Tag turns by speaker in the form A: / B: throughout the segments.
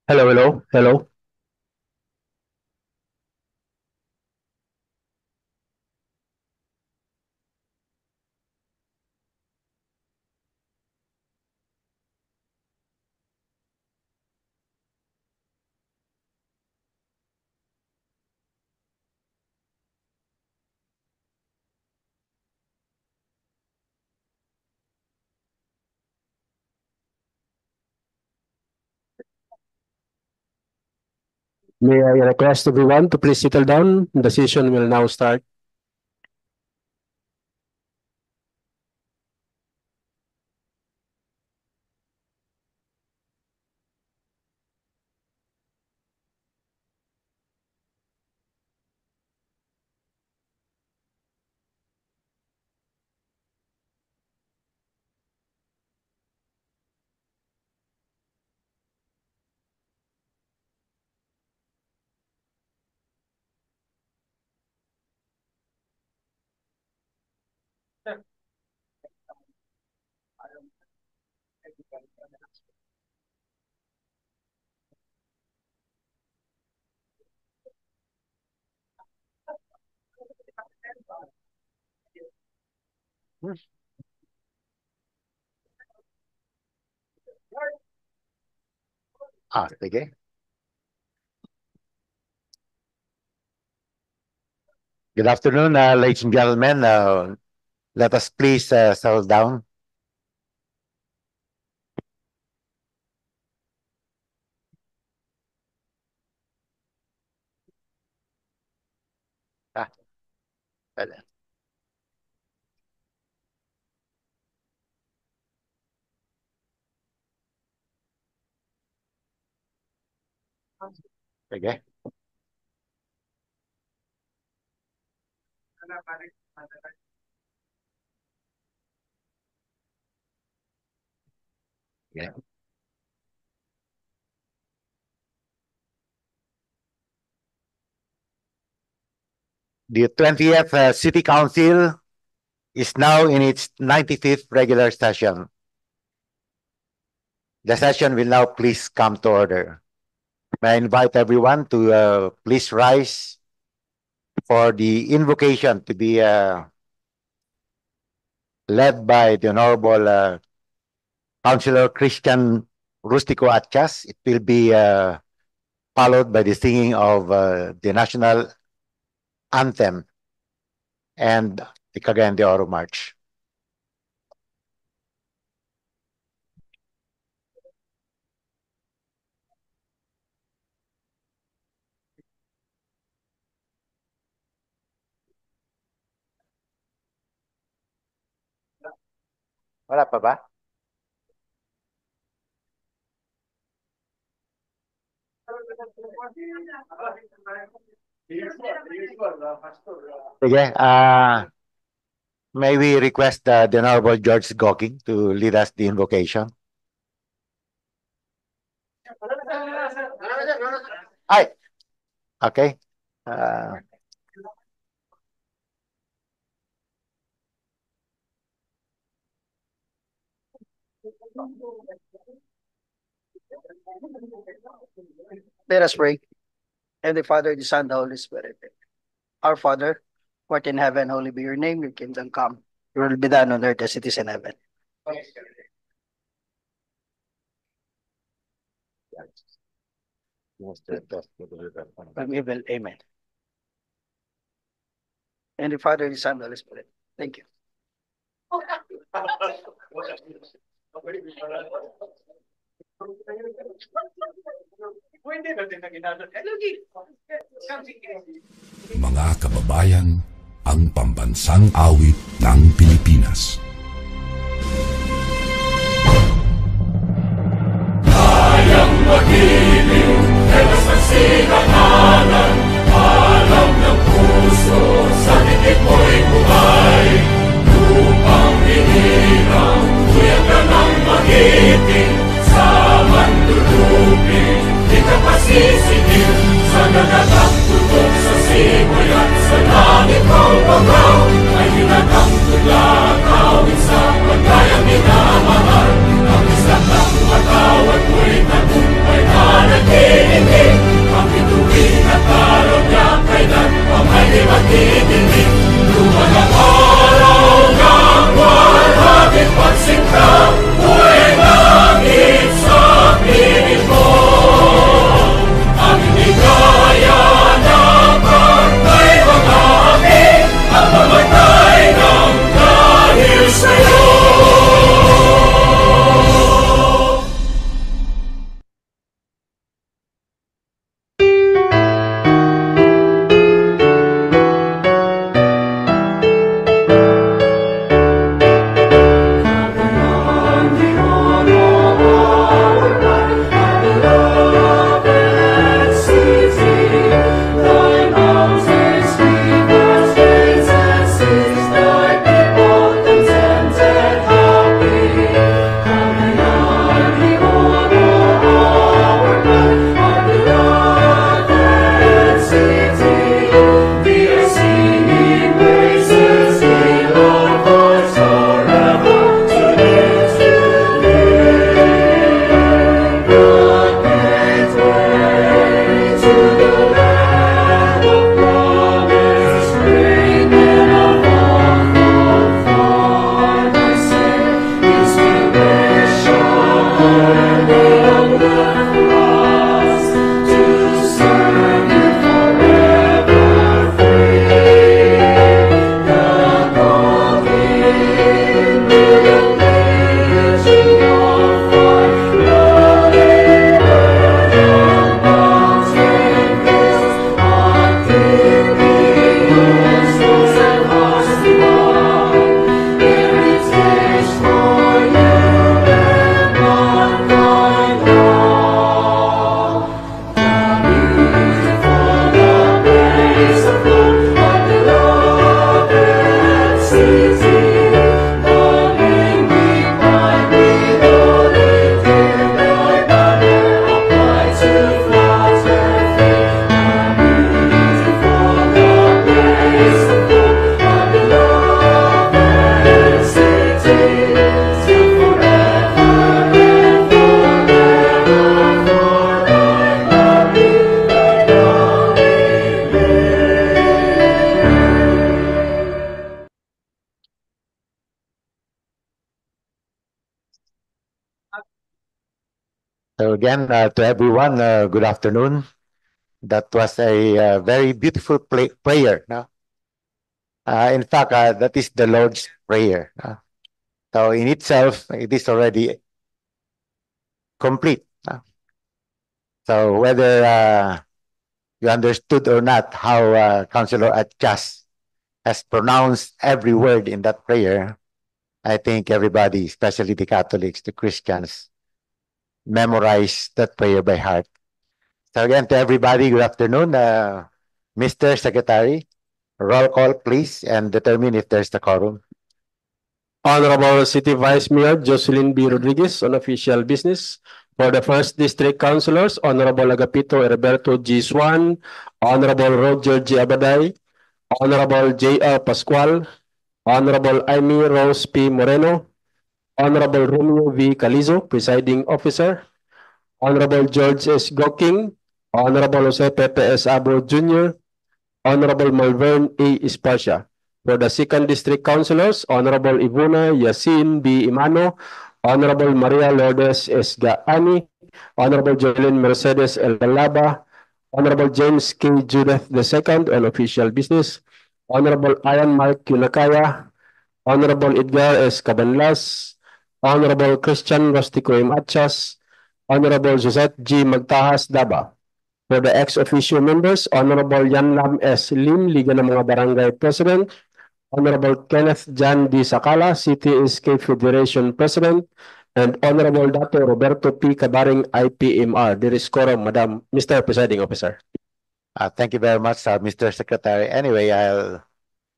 A: Hello, hello, hello. May I request everyone to please settle down? The session will now start.
B: Sige. Good afternoon, ladies and gentlemen. Let us please settle down. Ah, wala. Sige. Yeah. The 20th City Council is now in its 95th regular session. The session will now please come to order. May I invite everyone to please rise for the invocation to be led by the Honorable Councilor Christian Rustico Atchas. It will be followed by the singing of the national anthem and the Cagayan de Oro March. Wala pa ba? Sige, may we request the Honorable George Gocking to lead us the invocation? Ay, okay.
C: Let us pray. And the Father, the Son, the Holy Spirit. Our Father, who art in heaven, holy be your name, your kingdom come. Your will be done on earth as it is in heaven. From evil, amen. And the Father, the Son, the Holy Spirit. Thank you.
D: Mga kababayan, ang pambansang awit ng Pilipinas. Kayang magiliw, helas ng sinangalan, alam ng puso, sa titik mo'y buhay. Lupang hinirang, tuyag ka ng magiting, sa mandulupin, di ka pasisingil, sa nagatang tutok sa simoy at sa langit ang bagaw, ay hinatang tula, kawin sa pagkayang minamahal, ang isang ng matawad mo'y tagumpay na naging.
B: So again, to everyone, good afternoon. That was a very beautiful prayer. No? In fact, that is the Lord's Prayer. So in itself, it is already complete. So whether you understood or not how Councilor Atchas has pronounced every word in that prayer, I think everybody, especially the Catholics, the Christians, memorize that prayer by heart. So again, to everybody, good afternoon. Mr. Secretary, roll call, please, and determine if there's the quorum.
A: Honorable City Vice Mayor Jocelyn B. Rodriguez on official business. For the first district councilors, Honorable Agapito Roberto G. Swan, Honorable Roger G. Abaday, Honorable J.R. Pascual, Honorable Amy Rose P. Moreno, Honorable Romeo V. Calizo, Presiding Officer, Honorable George S. Goking, Honorable Jose Pepe S. Abo Jr., Honorable Malvern A. Espacia. For the second district councilors, Honorable Ivona Yasin B. Imano, Honorable Maria Lourdes S. Gaani, Honorable Jolene Mercedes L. Laba, Honorable James K. Judith II on official business, Honorable Ian Mark Yunakaya, Honorable Edgar S. Cabanlas, Honorable Christian Rustico M. Atchas, Honorable Josette G. Magtahas Daba. For the ex-officio members, Honorable Yanlam S. Lim, Liga ng mga Barangay President, Honorable Kenneth Jan D. Sakala, CTSK Federation President, and Honorable Dato Roberto P. Cabaring, IPMR. There is quorum, Madam, Mr. Presiding Officer.
B: Thank you very much, Mr. Secretary. Anyway,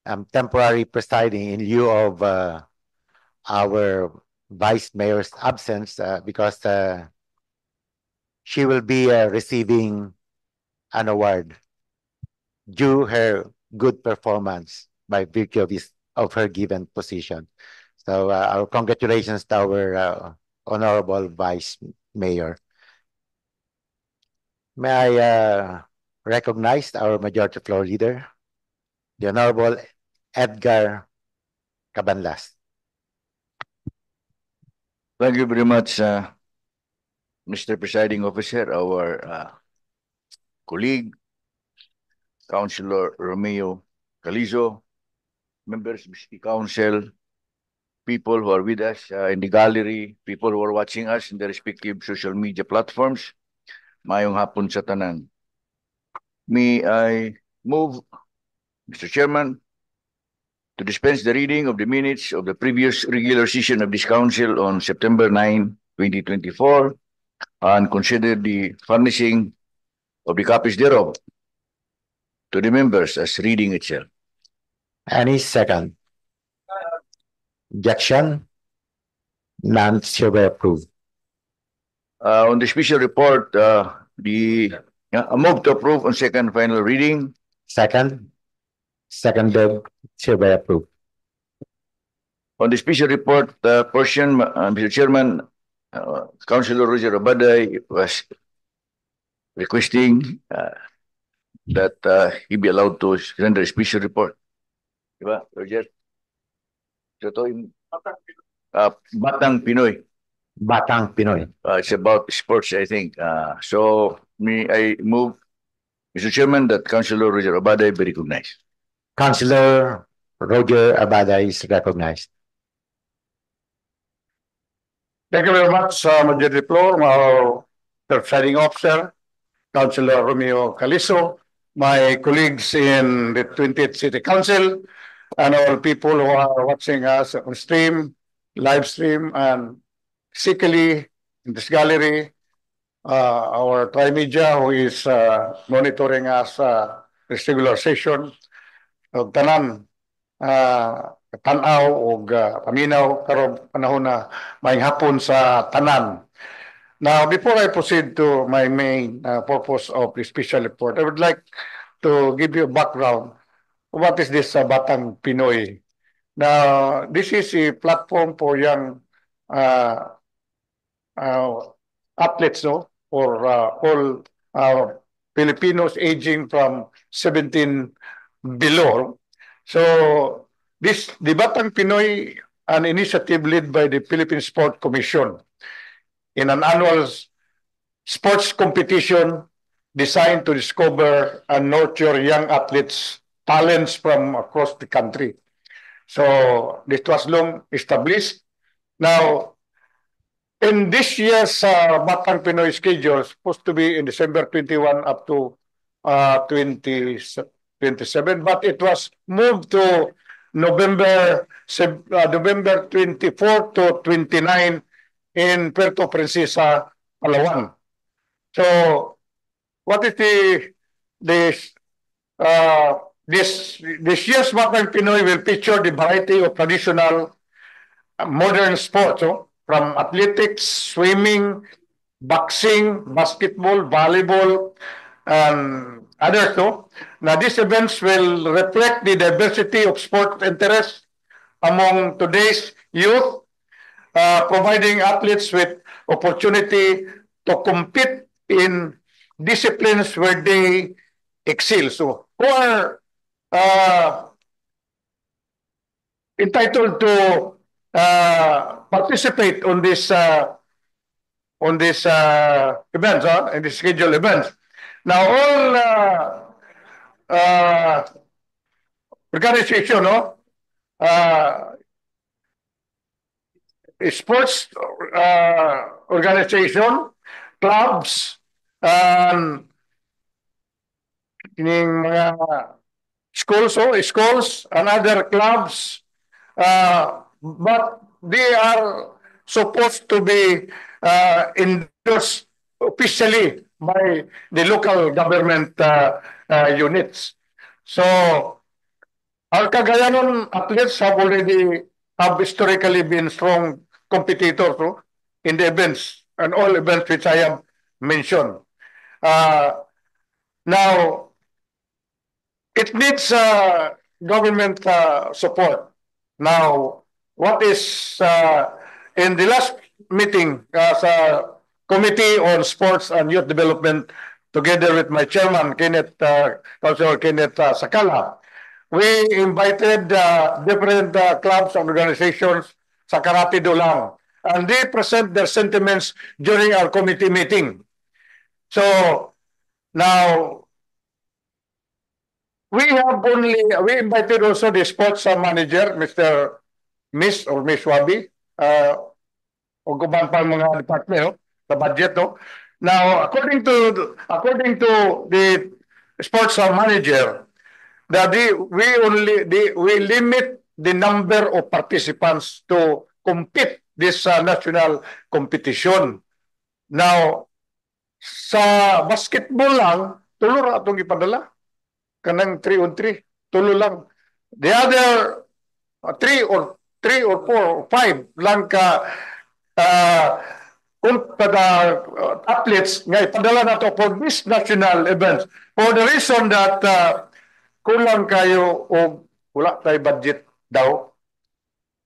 B: I'm temporarily presiding in lieu of our Vice Mayor's absence because she will be receiving an award due her good performance by virtue of her given position. So our congratulations to our Honorable Vice Mayor. May I recognize our Majority Floor Leader, the Honorable Edgar Cabanlas.
E: Thank you very much, Mr. Presiding Officer, our colleague, Councilor Romeo Calizo, members of the City Council, people who are with us in the gallery, people who are watching us in the respective social media platforms. Mayong hapon sa tanan. May I move, Mr. Chairman, to dispense the reading of the minutes of the previous regular session of this council on September 9, 2024, and consider the furnishing of the copies thereof to the members as reading itself.
B: Any second? Objection? None shall be approved.
E: On the special report, a move to approve on second final reading.
B: Second? Seconded, shall be approved.
E: On the special report portion, Mr. Chairman, Councilor Roger Abaday was requesting that he be allowed to render a special report. Diba, Roger? Ito yung Batang Pinoy.
B: Batang Pinoy.
E: It's about sports, I think. So, may I move, Mr. Chairman, that Councilor Roger Abaday be recognized.
B: Councilor Roger Abada is recognized.
F: Thank you very much, Majority Floor, our presiding officer, Councilor Romeo Calizo, my colleagues in the 20th City Council, and all people who are watching us on stream, live stream, and physically in this gallery, our Trimedia who is monitoring us this regular session, of tanan tanaw o paminaw karon panahon na maayong hapon sa tanan. Now, before I proceed to my main purpose of the special report, I would like to give you a background. What is this Batang Pinoy? Now, this is a platform for young athletes, no, for all Filipinos aging from 17 below. So the Batang Pinoy, an initiative led by the Philippine Sport Commission in an annual sports competition designed to discover and nurture young athletes' talents from across the country. So this was long established. Now, in this year's Batang Pinoy schedule, supposed to be in December 21 up to 27, but it was moved to November 24 to 29 in Puerto Princesa, Palawan. So, what is this year's Batang Pinoy will feature the variety of traditional modern sports, from athletics, swimming, boxing, basketball, volleyball, and others. Now, these events will reflect the diversity of sport interests among today's youth, providing athletes with opportunity to compete in disciplines where they excel. So, who are entitled to participate on this events, in the scheduled events. Now, all organization, sports organization, clubs, and mga schools and other clubs, but they are supposed to be endorsed officially by the local government units. So, our Cagayanon athletes have historically been strong competitors in the events and all events which I have mentioned. Now, it needs government support. Now, what is in the last meeting as a Committee on Sports and Youth Development, together with my chairman, Councilor Kenneth Sakala, we invited different clubs and organizations sa Karate do lang, and they present their sentiments during our committee meeting. So, now, we invited also the sports manager, Miss Wabi, o guban pa mga department, the budget. Now, according to the sports manager, we limit the number of participants to compete this national competition. Now, sa basketball lang, tulo ra atong ipadala. Kanang 3-on-3, tulo lang. The other 3 or 4 or 5 lang ka athletes nga ipadala nato for this national events, for the reason that kulang kayo o wala tayo budget daw.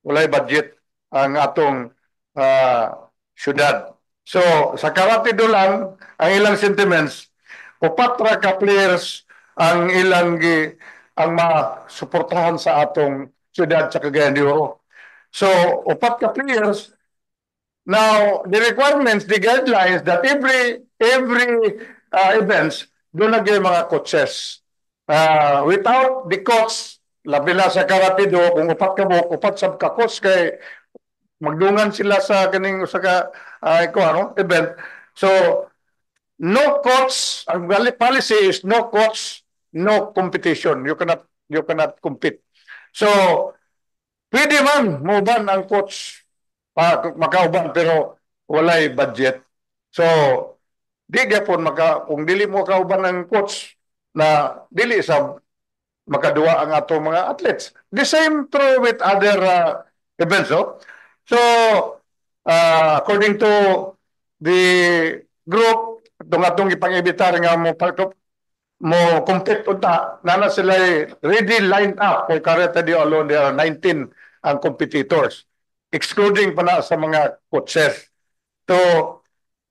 F: Wala budget ang atong syudad. So, sa Karate do lang, ang ilang sentiments, upat ra ka players ang ilang masuportahan sa atong syudad sa Cagayan de Oro. So, upat ka players. Now, the requirements, the guidelines that every events, doon na mga coaches. Without the coach, labi na sa Karate do, kung upat sab ka coach kay magdungan sila sa kaning event. So, no coach, ang policy is no coach, no competition. You cannot compete. So, pwede man mauban ang coach makauban pero walay budget. So, di gyapon kung dili mo kauban ng coach na dili sa makaduwa ang atong mga athletes. The same true with other events. So, according to the group, atong ipang-ibitar nga mo compete unta, nana sila ready lined up for Karate do alone. There are 19 ang competitors, excluding pa na sa mga coaches. So,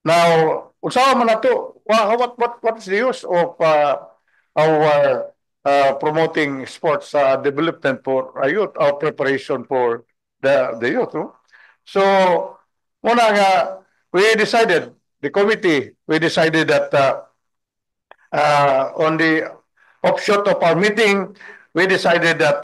F: now, usawa man nato, what is the use of our promoting sports development for youth, our preparation for the youth. So, muna nga, we decided the committee, we decided that on the offshoot of our meeting, we decided that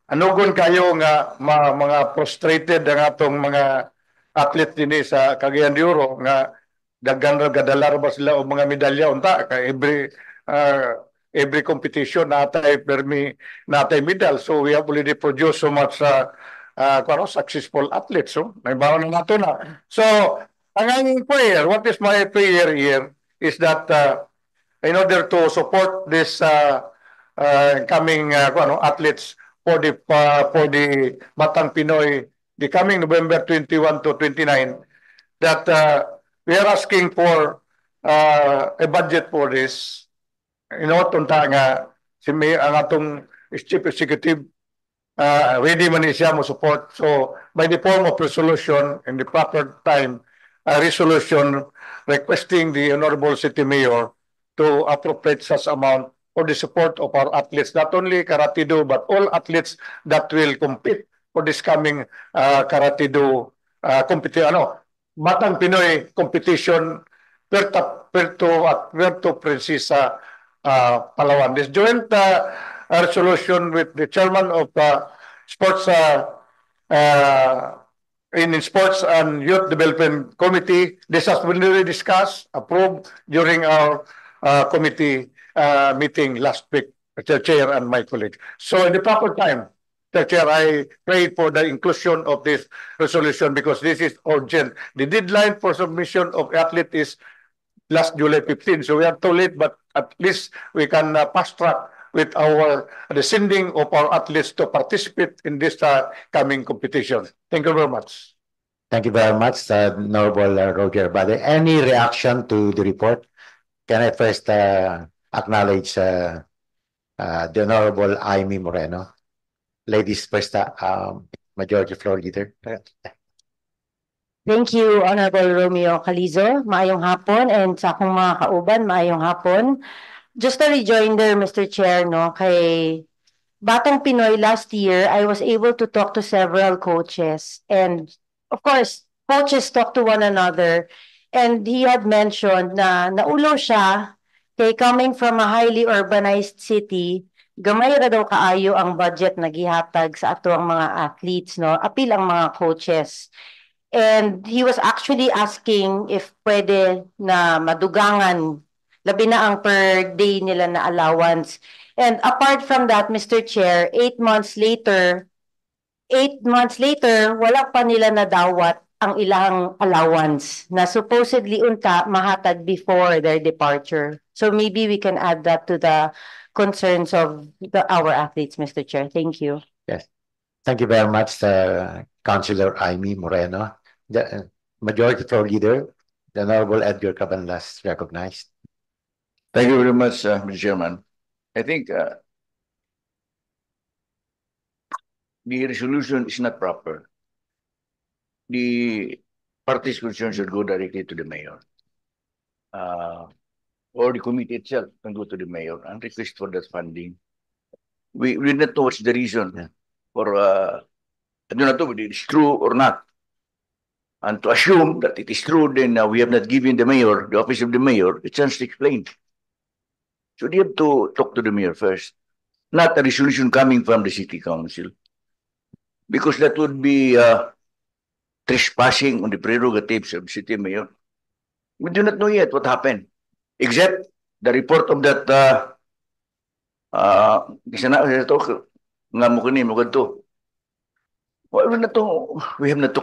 F: anugon kayo nga mga frustrated ang atong mga athlete din sa Cagayan de Oro nga daghan ra gadalar ba sila og mga medalya unta kay every competition natay medal, so we have already produced so much successful athletes, so naibaw na nato na. So ang aming prayer, what is my prayer here is that in order to support this coming athletes for the Batang Pinoy, the coming November 21 to 29, that we are asking for a budget for this. Tunta nga ang atong chief executive ready man siya mo support. So by the form of resolution in the proper time, a resolution requesting the Honorable City Mayor to appropriate such amount for the support of our athletes, not only Karate Do, but all athletes that will compete for this coming Karate Do Batang Pinoy competition, Puerto Princesa, Palawan. This joint resolution with the chairman of sports in Sports and Youth Development Committee, this has been really discussed, approved during our committee meeting last week, Mr. Chair and my colleagues. So in the proper time, Mr. Chair, I pray for the inclusion of this resolution because this is urgent. The deadline for submission of athlete is last July 15, so we are too late, but at least we can fast track with the sending of our athletes to participate in this coming competition. Thank you very much.
B: Thank you very much, Honorable Roger Bade. Any reaction to the report? Can I first acknowledge the Honorable Amy Moreno? Ladies first, Majority Floor Leader.
G: Thank you, Honorable Romeo Calizo. Maayong hapon, and sa akong mga kauban, maayong hapon. Just a rejoinder, Mr. Chair, no, kay Batang Pinoy last year, I was able to talk to several coaches. And of course, coaches talk to one another. And he had mentioned na naulo siya kay coming from a highly urbanized city, gamay ra daw kaayo ang budget na gihatag sa ato ang mga athletes, no? Apil ang mga coaches. And he was actually asking if pwede na madugangan labi na ang per day nila na allowance. And apart from that, Mr. Chair, 8 months later, wala pa nila nadawat ang ilang allowance na supposedly unta mahatag before their departure. So maybe we can add that to the concerns of our athletes, Mr. Chair. Thank you.
B: Yes. Thank you very much, Councilor Amy Moreno. The Majority Floor Leader, the Honorable Edgar Cabanlas, recognized.
E: Thank you very much, Mr. Chairman. I think the resolution is not proper. The parties concerned should go directly to the mayor. Or the committee itself can go to the mayor and request for that funding. We not know what's the reason for I do not know whether it's true or not. And to assume that it is true, then we have not given the mayor, the office of the mayor, a chance to explain. So they have to talk to the mayor first, not a resolution coming from the city council, because that would be trespassing on the prerogatives of the city mayor. We do not know yet what happened, except the report of that we have not talked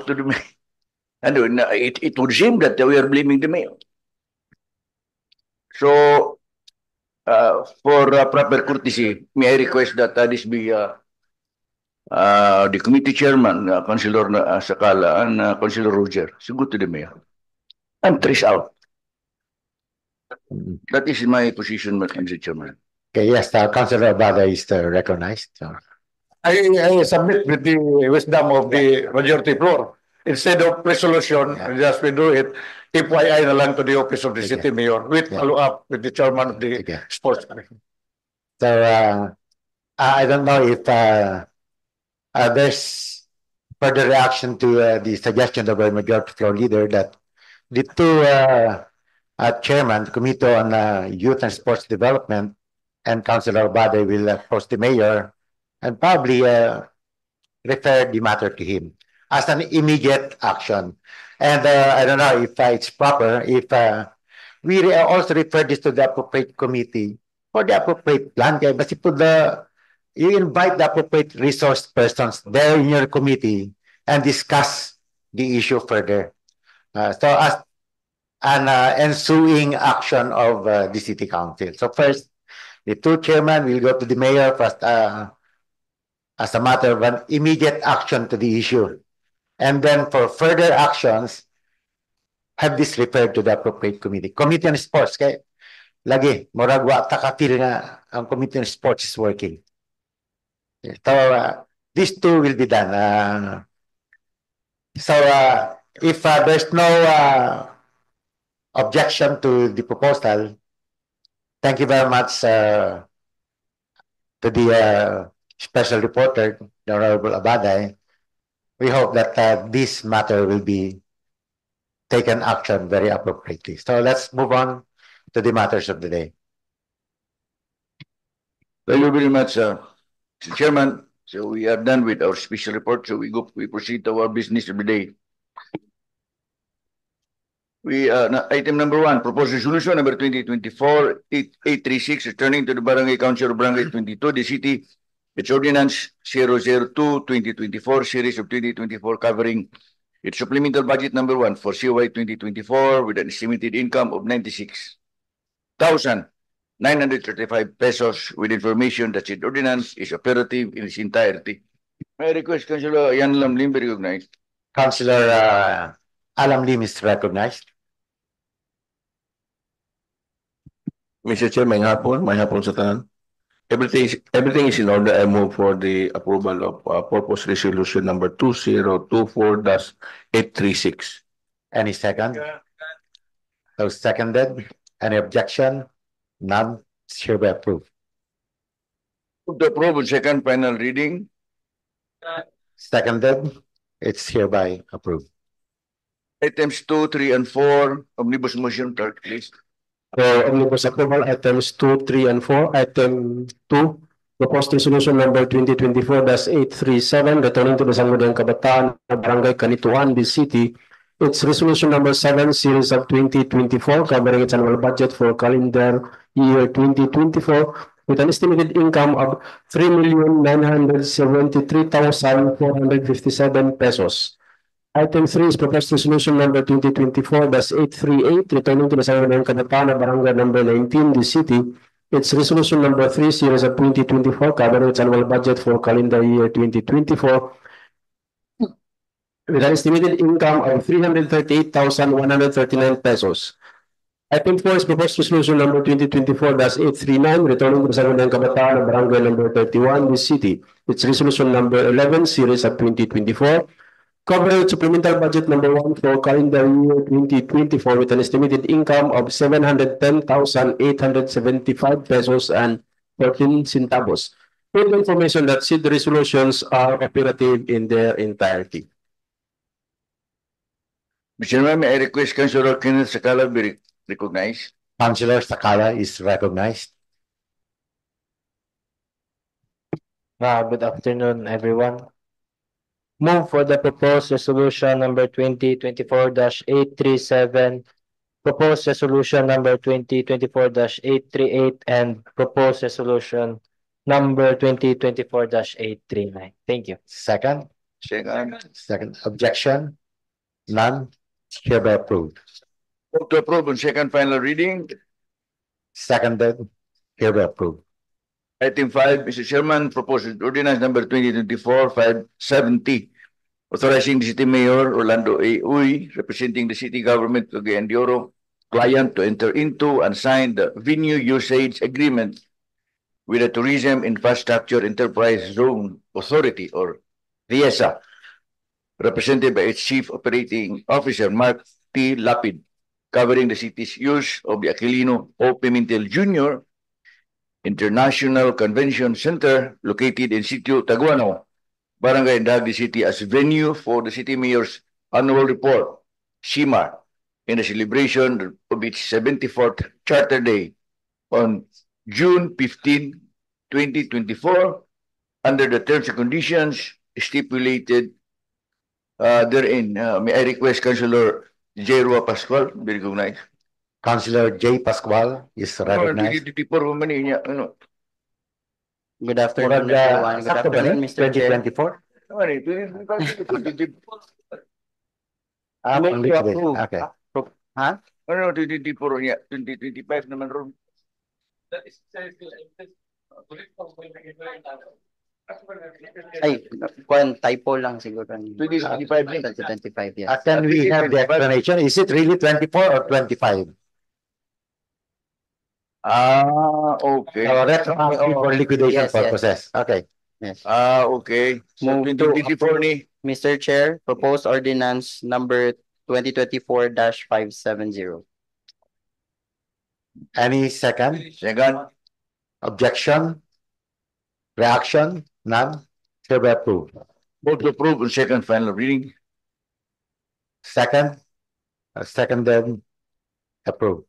E: to the mayor. And it would seem that we are blaming the mayor. So, for proper courtesy, may I request that this be the committee chairman, Councilor Sakala, and Councilor Roger, so go to the mayor and trace out. That is my position, Mr. Chairman.
B: Okay, yes, Councilor Abada is recognized.
F: I submit with the wisdom of the majority floor. Instead of resolution, just we do it, FYI na lang to the office of the city mayor with follow-up with the chairman of the sports.
B: So, I don't know if there's further reaction to the suggestion of our majority floor leader that the two chairman, Committee on Youth and Sports Development, and Councilor Baday will approach the mayor and probably refer the matter to him as an immediate action. And I don't know if it's proper if we also refer this to the appropriate committee for the appropriate plan. Kaya basi po you invite the appropriate resource persons there in your committee and discuss the issue further. So as an ensuing action of the city council. So first, the two chairmen will go to the mayor first as a matter of an immediate action to the issue. And then for further actions, have this referred to the appropriate committee. Committee on Sports, kay lagi, murag wa ta ka-feel nga ang Committee on Sports is working. So, these two will be done. So, if there's no objection to the proposal, thank you very much to the special reporter, the Honorable Abaday. We hope that this matter will be taken action very appropriately. So let's move on to the matters of the day.
E: Thank you very much, Mr. Chairman. So we are done with our special report. So we proceed to our business of the day. Item number 1, proposed resolution number 2024-836, returning to the Barangay Council of Barangay 22, the city, its ordinance 002-2024, series of 2024, covering its supplemental budget number 1 for CY 2024 with an estimated income of 96,935 pesos, with information that said ordinance is operative in its entirety. May I request Councilor Yan Lam Lim be recognized?
B: Councilor Alam Lim is recognized.
H: Mr. Chair, may hapon sa tanan. Everything is in order. I move for the approval of purpose resolution number 2024-836.
B: Any second? So seconded. Any objection? None. It's hereby approved.
E: Move to approve on second final reading.
B: Seconded. It's hereby approved.
E: Items 2, 3, and 4, omnibus motion, clerk, please.
A: For omnibus approval, items 2, 3, and 4. Item 2, proposed resolution number 2024-837, returning to the Sangguniang Kabataan, Barangay Kanituan, the city. It's resolution number 7, series of 2024, covering its annual budget for calendar year 2024, with an estimated income of 3,973,457 pesos. Item 3 is proposed resolution number 2024-838, returning to the Sangguniang Kabataan, Barangay number 19, the city. It's resolution number 3, series of 2024, covering its annual budget for calendar year 2024, with an estimated income of 338,139 pesos. Item 4 is proposed resolution number 2024-839, returning to the Sangguniang Kabataan, Barangay number 31, the city. It's resolution number 11, series of 2024, covering supplemental budget number 1 for calendar year 2024 with an estimated income of 710,875 pesos and 14 centavos. With information that said resolutions are operative in their entirety.
E: Mr. Chairman, may I request Councilor Kenneth Sakala be recognized?
B: Councilor Sakala is recognized.
I: Good afternoon, everyone. Move for the proposed resolution number 2024-837, proposed resolution number 2024-838, and proposed resolution number 2024-839. Thank you.
B: Second?
E: Second.
B: Second. Objection? None. It's hereby approved.
E: Move to approve on second final reading.
B: Seconded. Hereby approved.
E: Item 5, Mr. Chairman, proposed ordinance number 2024-570, authorizing the City Mayor Orlando A. Uy, representing the city government of Cagayan de Oro, client to enter into and sign the venue usage agreement with the Tourism Infrastructure Enterprise Zone Authority, or RIESA, represented by its Chief Operating Officer, Mark T. Lapid, covering the city's use of the Aquilino O. Pimentel Jr. International Convention Center located in Sitio Taguano, Barangay Indagdi City as venue for the City Mayor's Annual Report, CIMAR, in the celebration of its 74th Charter Day on June 15, 2024, under the terms and conditions stipulated therein. May I request Councilor J. Rua Pascual be recognized?
B: Councilor J. Pascual is recognized.
C: Good afternoon, everyone. Good afternoon, Mr. Chair.
B: 2024?
C: Move
B: Only
C: to
B: today.
C: approve.
B: Okay.
C: Ha?
E: Ano, 2024 niya, 2025 naman ron.
C: Ay, typo lang siguro.
E: 2025 din.
C: 2025, yes.
B: Can we have the explanation? Is it really 24 or 25?
E: Okay.
B: Retroactive for liquidation
C: Yes, yes.
B: purposes. Okay.
C: Yes.
E: Okay. So,
C: Move to
E: 2024 ni,
C: Mr. Chair, proposed ordinance number 2024-570.
B: Any second?
E: second,
B: Objection? Reaction? None? Hereby approved.
E: vote to approve on second final reading.
B: Second? Seconded? Approved.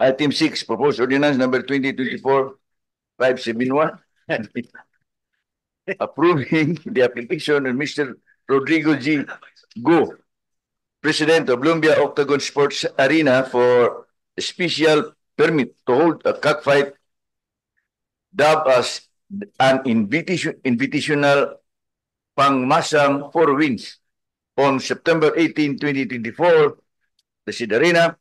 E: Item 6, proposed ordinance number 2024-571. Approving the application of Mr. Rodrigo G. Go, President of Lumbia Octagon Sports Arena, for a special permit to hold a cockfight dubbed as an invitational pangmasang 4 wins on September 18, 2024, the Sid Arena,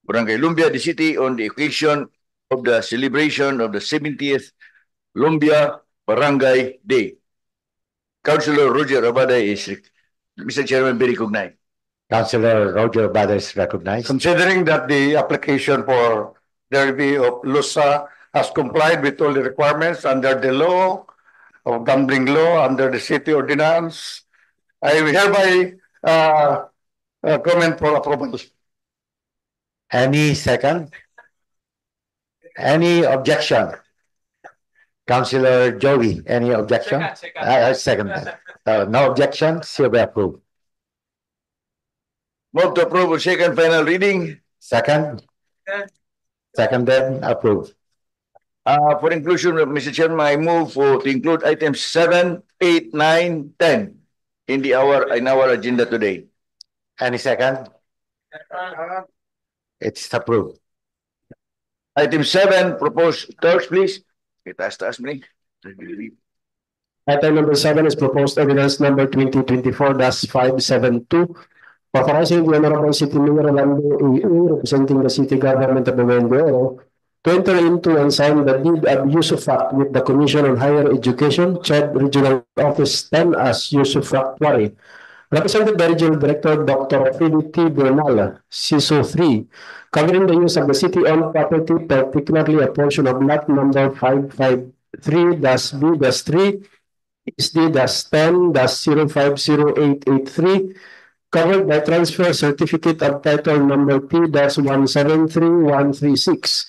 E: Barangay Lumbia, the city, on the occasion of the celebration of the 70th Lumbia Barangay Day. Councilor Roger Abada is, Mr. Chairman, be recognized.
B: Councilor Roger Bada is recognized.
F: Considering that the application for the review of LUSA has complied with all the requirements under the law of gambling law, under the city ordinance, I hereby comment for approval.
B: Any second? Any objection? Councilor Joey, any objection? Second. No objection, hereby approved.
E: Move to approve on second final reading.
B: Second? Seconded, approved.
E: For inclusion, Mr. Chairman, I move to include items 7, 8, 9, 10 in our agenda today.
B: Any second? It's approved.
E: Item 7, proposed, clerks, please. Taas mo ni.
A: Item number 7 is proposed ordinance number 2024-572, authorizing the Honorable City Mayor Orlando A.O., representing the city government of Benguero, to enter into and sign the deed of usufruct with the Commission on Higher Education, CHED Regional Office 10 as usufructuary, represented by Regional Director Dr. Philip T. Bernal, CISO 3, covering the use of the city-owned property, particularly a portion of lot number 553-B-3, SD-10-050883, covered by transfer certificate of title number P-173136,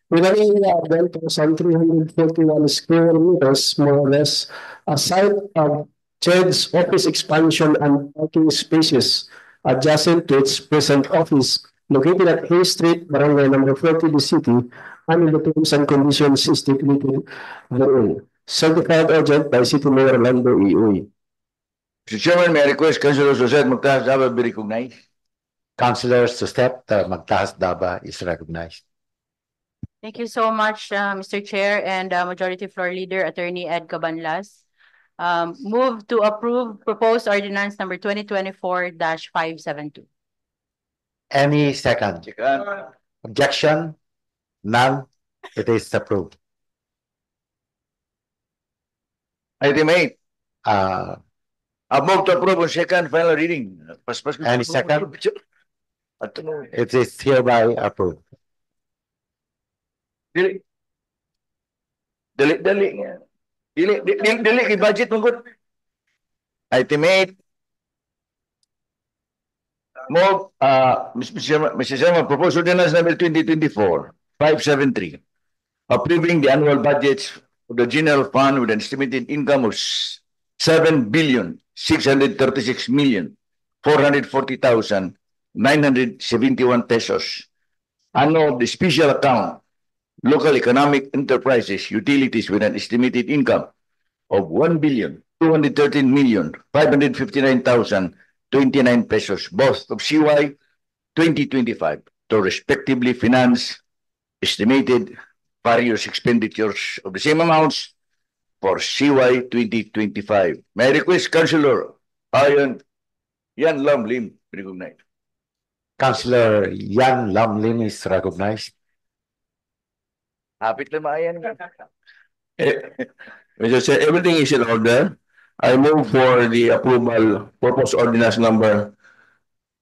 A: with an area of 1,341 square meters, more or less, a site of CHED's office expansion and parking spaces adjacent to its present office, located at Hay Street, Barangay number 40, the city, and in the terms and conditions stipulated therein. Certified urgent by City Mayor Orlando E.O.
E: Mr. Chairman, may I request Councilor Joseph Magtas Daba be recognized.
B: Councilor Sustep Magtas Daba is recognized.
J: Thank you so much, Mr. Chair and Majority Floor Leader Attorney Ed Cabanlas. Move to approve proposed ordinance number 2024-572.
B: Any second? Objection? None? It is approved.
E: Item 8. Move to approve on second final reading.
B: Any second? It is hereby approved.
E: Dili kay budget mo good. Item 8. Move, Mr. Chairman, proposed ordinance number 2024-573, approving the annual budgets of the general fund with an estimated income of 7,636,440,900 971 pesos. Ano, the special account, local economic enterprises, utilities with an estimated income of 1,213,559,029 pesos, both of CY 2025, to respectively finance estimated various expenditures of the same amounts for CY 2025. May I request Councilor Yan Lam Lim be recognized.
B: Councilor Yan Lam Lim is recognized.
E: Hapit na maayan.
H: Mr. Chair, everything is in order. I move for the approval proposed ordinance number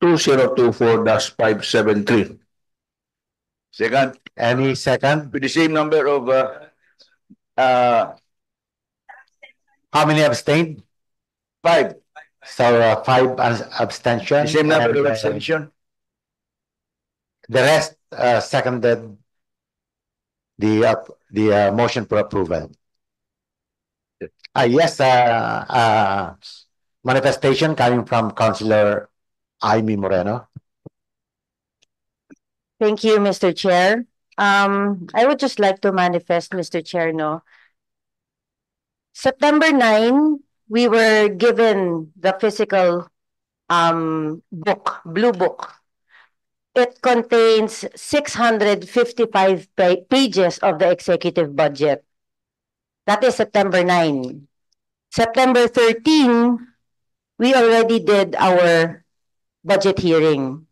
H: 2024-573.
E: Second,
B: Any second?
E: with the same number of
B: How many abstained?
E: 5.
B: So 5 abstention.
E: The same number
B: and,
E: of abstention.
B: The rest seconded the motion for approval. Yes, manifestation coming from Councilor Amy Moreno.
G: Thank you, Mr. Chair. I would just like to manifest, Mr. Chair, no. September 9, we were given the physical book, blue book. It contains 655 pages of the executive budget. That is September 9. September 13, we already did our budget hearing.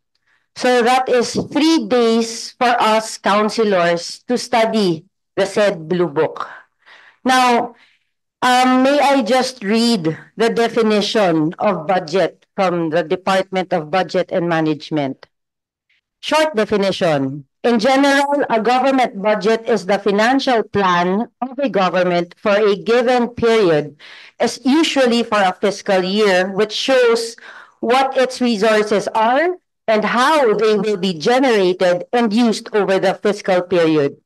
G: So that is 3 days for us councilors to study the said blue book. Now, may I just read the definition of budget from the Department of Budget and Management? Short definition. In general, a government budget is the financial plan of a government for a given period, as usually for a fiscal year, which shows what its resources are and how they will be generated and used over the fiscal period.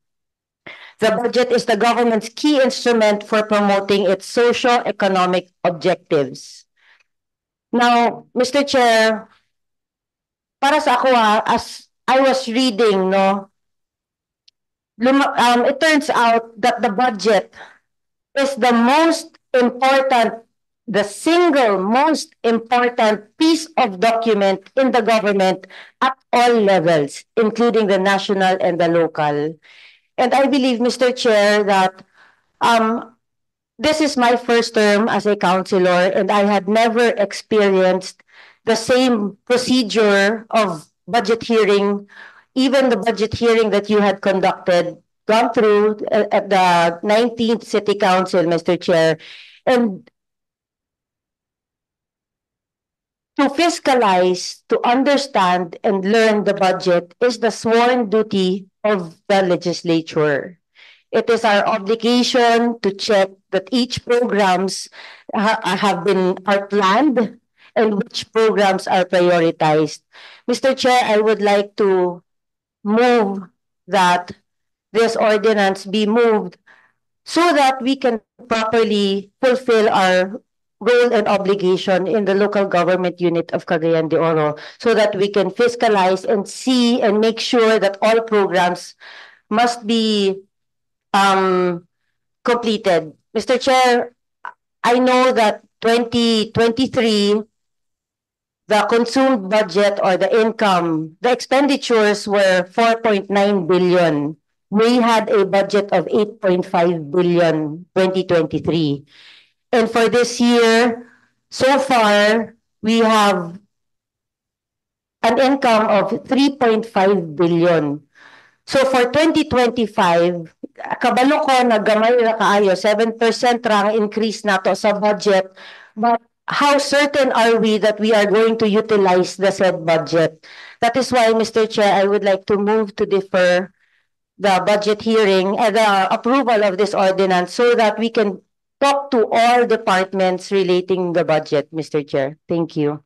G: The budget is the government's key instrument for promoting its socio-economic objectives. Now, Mr. Chair, para sa ako as I was reading, no, it turns out that the budget is the most important, the single most important piece of document in the government at all levels, including the national and the local. And I believe, Mr. Chair, that this is my first term as a councilor, and I had never experienced the same procedure of budget hearing, even the budget hearing that you had conducted, gone through at the 19th City Council, Mr. Chair. And to fiscalize, to understand and learn the budget is the sworn duty of the legislature. It is our obligation to check that each programs are planned and which programs are prioritized. Mr. Chair, I would like to move that this ordinance be moved so that we can properly fulfill our role and obligation in the local government unit of Cagayan de Oro, so that we can fiscalize and see and make sure that all programs must be completed. Mr. Chair, I know that 2023, the consumed budget or the income, the expenditures were 4.9 billion. We had a budget of 8.5 billion 2023. And for this year, so far, we have an income of 3.5 billion. So for 2025, kabalo ko na gamay na kaayo, 7% rang increase nato sa budget. But how certain are we that we are going to utilize the said budget? That is why, Mr. Chair, I would like to move to defer the budget hearing and the approval of this ordinance so that we can talk to all departments relating the budget, Mr. Chair. Thank you.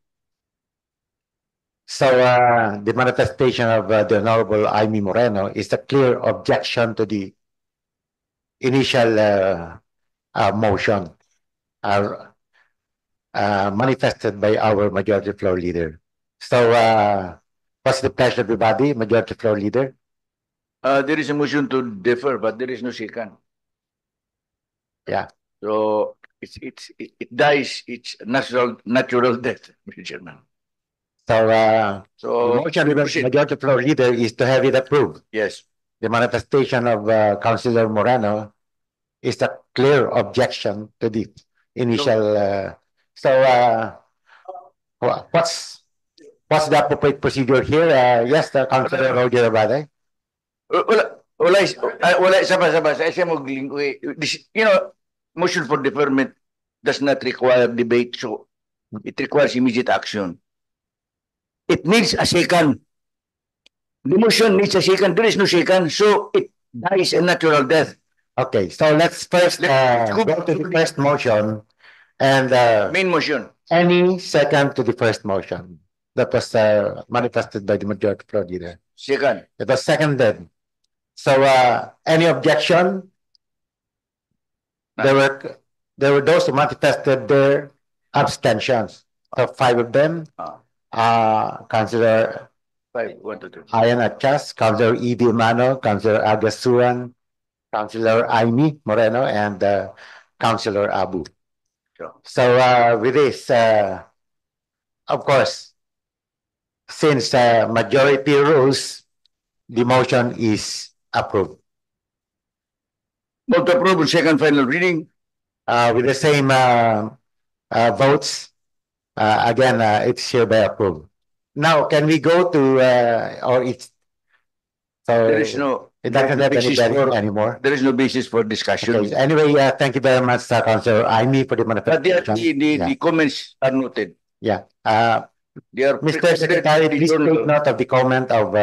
B: So the manifestation of the Honorable Amy Moreno is a clear objection to the initial motion manifested by our majority floor leader. So What's the pleasure of the body, Majority Floor Leader?
E: There is a motion to defer, but there is no second.
B: Yeah.
E: So it dies, it's natural death, Mr. Chairman.
B: So, the
E: So,
B: motion of the
E: proceed.
B: Majority Floor Leader is to have it approved.
E: Yes.
B: The manifestation of Councilor Moreno is a clear objection to the initial. What's the appropriate procedure here? Yes, the Councilor Roger Abade.
E: Wala, sama. You know, motion for deferment does not require debate, so it requires immediate action. It needs a second. The motion needs a second. There is no second, so it dies a natural death.
B: Okay, so let's first
E: Let's
B: go to the first motion and
E: Main motion.
B: any second to the first motion that was manifested by the Majority Floor Leader.
E: Second.
B: It was seconded. So any objection? There were those who manifested their abstentions. So 5 of them. Councilor
E: 5, 1, 2, 3.
B: Ayan Achas, Councilor Edie Mano, Councilor Agasuan, Councilor Aimee Moreno, and Councilor Abu.
E: Sure.
B: So with this, of course, since majority rules, the motion is approved.
E: Vote to approve on second final reading.
B: With the same votes, again, it's hereby approved. Now, can we go to, or it's, so
E: There is no
B: it doesn't have any
E: basis
B: bearing
E: for-
B: anymore?
E: there is no basis for discussion.
B: Okay, anyway, thank you very much, Councilor Aimee, for the
E: But
B: manifestation.
E: the comments are noted.
B: Yeah,
E: They are
B: Mr. Secretary,
E: the
B: please
E: journal.
B: take note of the comment of,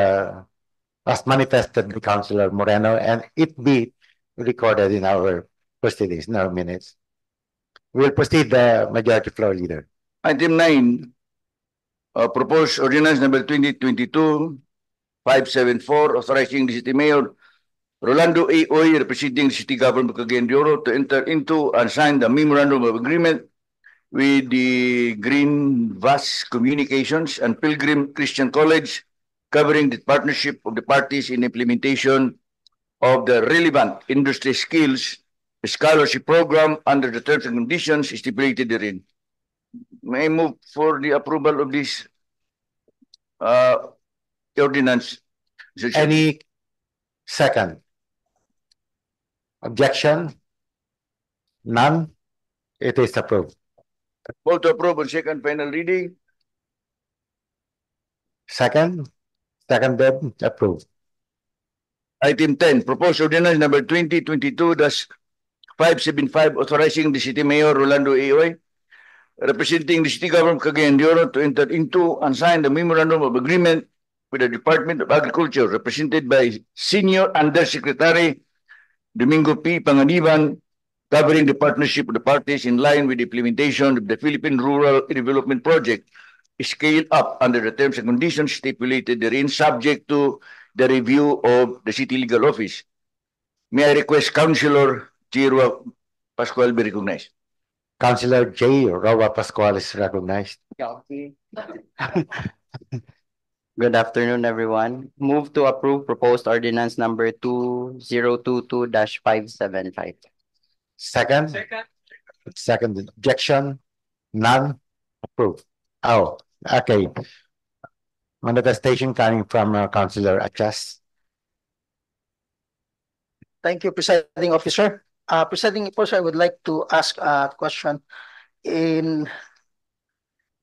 B: as manifested by Councilor Moreno, and it be recorded in our proceedings, in our minutes. We'll proceed, the Majority Floor Leader.
E: Item 9, proposed ordinance number 2022-574, authorizing the city mayor Rolando A. Oy, representing the city government of Cagayan de Oro, to enter into and sign the memorandum of agreement with the Green Vast Communications and Pilgrim Christian College, covering the partnership of the parties in implementation of the relevant industry skills scholarship program under the terms and conditions stipulated therein. May I move for the approval of this ordinance? Mr. Chair.
B: Any second? Objection? None? It is approved.
E: Vote to approve on second final reading.
B: Second? Seconded, approved.
E: Item 10, proposed ordinance number 2022-575, authorizing the city mayor Rolando A. Oy, representing the city government of Cagayan de Oro, to enter into and sign the memorandum of agreement with the Department of Agriculture, represented by Senior Undersecretary Domingo P. Panganiban, covering the partnership of the parties in line with the implementation of the Philippine Rural Development Project, scale up under the terms and conditions stipulated therein, subject to the review of the city legal office. May I request Councilor Chirwa Pascual be recognized?
B: Councilor J. Roa Pascual is recognized.
K: Good afternoon, everyone. Move to approve proposed ordinance number 2022-575.
B: Second? Second objection? None? Approved. Oh, okay. Manifestation coming from Councilor Achas.
C: Thank you, Presiding Officer. Presiding Officer, I would like to ask a question. In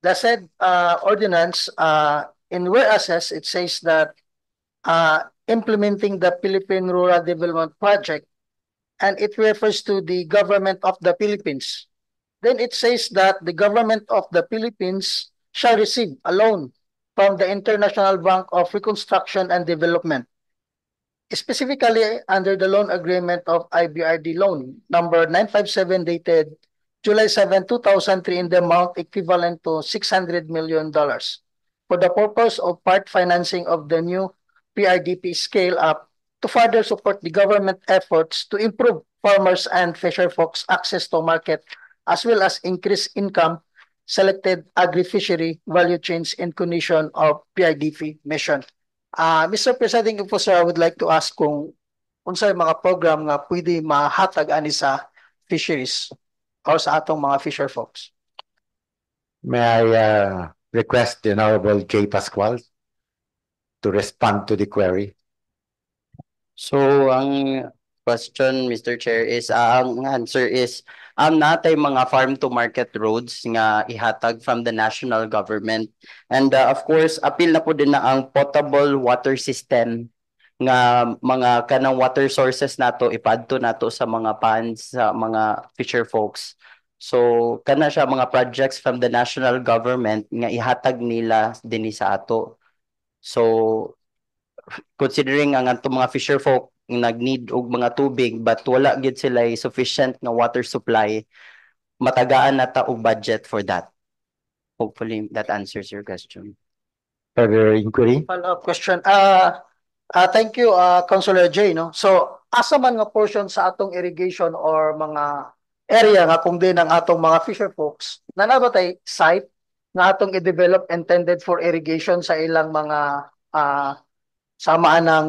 C: the said ordinance, in whereas it says that implementing the Philippine Rural Development Project, and it refers to the government of the Philippines. Then it says that the government of the Philippines shall receive a loan from the International Bank of Reconstruction and Development, specifically under the loan agreement of IBRD loan number 957 dated July 7, 2003 in the amount equivalent to $600 million for the purpose of part financing of the new PRDP scale up to further support the government efforts to improve farmers and fisher folks' access to market, as well as increase income selected agri-fishery value chains in condition of PIDF mission. Mr. Presiding Officer, I would like to ask kung unsay mga program nga pwede mahatag ani sa fisheries or sa atong mga fisher folks.
B: May I request the Honorable J. Pascual to respond to the query?
K: So, ang question, Mr. Chair, is ang answer is natay mga farm to market roads nga ihatag from the national government. And of course, appeal na po din na ang potable water system nga mga kanang water sources nato ipadto nato sa mga ponds sa mga fisher folks. So kana siya mga projects from the national government nga ihatag nila dinhi sa ato. So considering ang ato mga fisher folk nag-need og mga tubig but wala gid sila sufficient na water supply, matagaan nata og budget for that. Hopefully that answers your question.
B: Further inquiry?
C: Follow-up question. Thank you, Councilor J. No? So, asa man nga portion sa atong irrigation or mga area nga kung din ang atong mga fisher folks, nanabatay site na atong i-develop intended for irrigation sa ilang mga samaan ng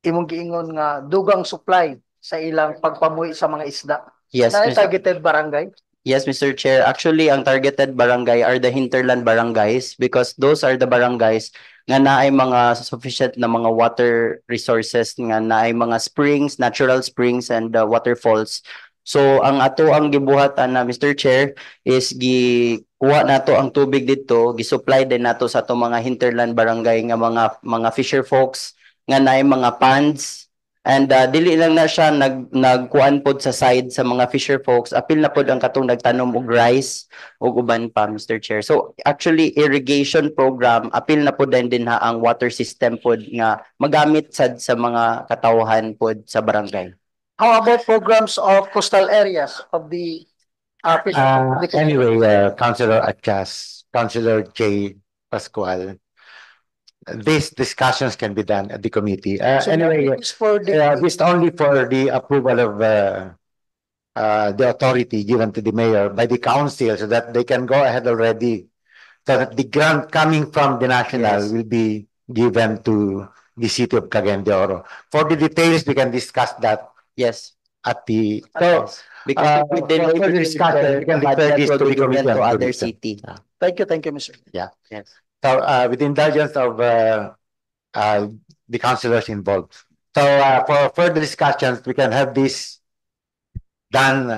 C: imong giingon nga dugang supply sa ilang pagpamuhi sa mga isda.
K: Yes,
C: Na
K: Mr.
C: targeted barangay?
K: Yes, Mr. Chair. Actually, ang targeted barangay are the hinterland barangays because those are the barangays nga naay mga sufficient na mga water resources nga naay mga springs, natural springs and waterfalls. So ang ato ang gibuhatan na Mr. Chair is gikuha nato ang tubig dito, gisupply din nato sa ato mga hinterland barangay nga mga fisher folks nga naay mga ponds. And dili lang na siya nagkuan pod sa side sa mga fisher folks, apil na pod ang katong nagtanom og rice ug uban pa, Mr. Chair. So actually irrigation program apil na pod din ha ang water system pod nga magamit sad sa mga katawhan pod sa barangay.
C: How about programs of coastal areas of the fisher folks?
B: Anyway, Councilor Atchas, Councilor J. Pascual, these discussions can be done at the committee.
C: So
B: Anyway,
C: it's for the
B: this only for the approval of the authority given to the mayor by the council so that they can go ahead already. So that the grant coming from the national
K: Yes.
B: will be given to the city of Cagayan de Oro. For the details, we can discuss that
K: Yes.
B: at the, so,
K: Because we did
B: for the discussion, we can refer this to the committee
K: to
B: on
K: other
B: tourism.
K: city.
C: Thank you, Mr.
K: Yes.
B: So, with the indulgence of the councilors involved. So, for further discussions, we can have this done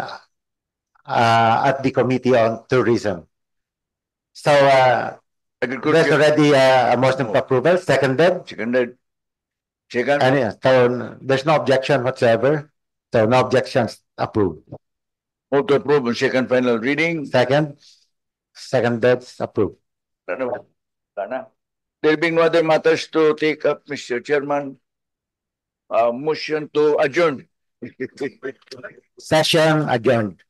B: at the committee on tourism. So, there's
E: Agriculture,
B: already a motion for approval, seconded.
E: seconded. Second,
B: And so there's no objection whatsoever. So no objections, approved.
E: move to approve on second final reading.
B: Second, seconded, approved.
E: Ano? Sana. There being no other matters to take up, Mr. Chairman, motion to adjourn.
B: Session adjourned.